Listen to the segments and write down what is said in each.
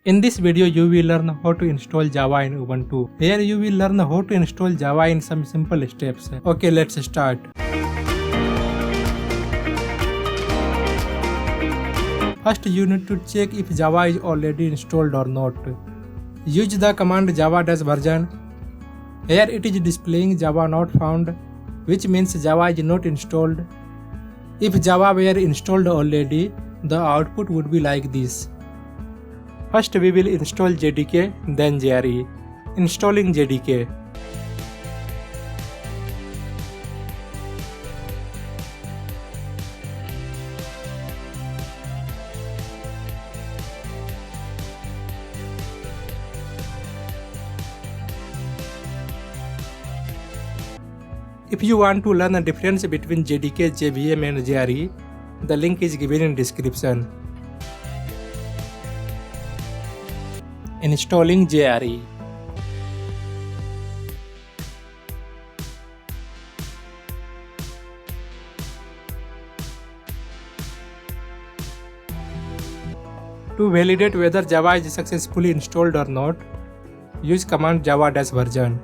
In this video, you will learn how to install Java in Ubuntu. Here you will learn how to install Java in some simple steps. Okay, let's start. First, you need to check if Java is already installed or not. Use the command java-version. Here it is displaying Java not found, which means Java is not installed. If Java were installed already, the output would be like this. First we will install JDK, then JRE. Installing JDK. If you want to learn the difference between JDK, JVM and JRE, the link is given in description. Installing JRE. To validate whether Java is successfully installed or not, use command java-version.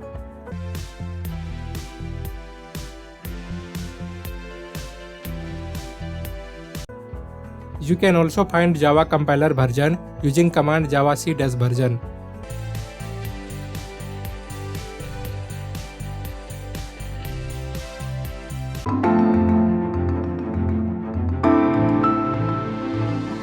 You can also find Java compiler version using command javac-version.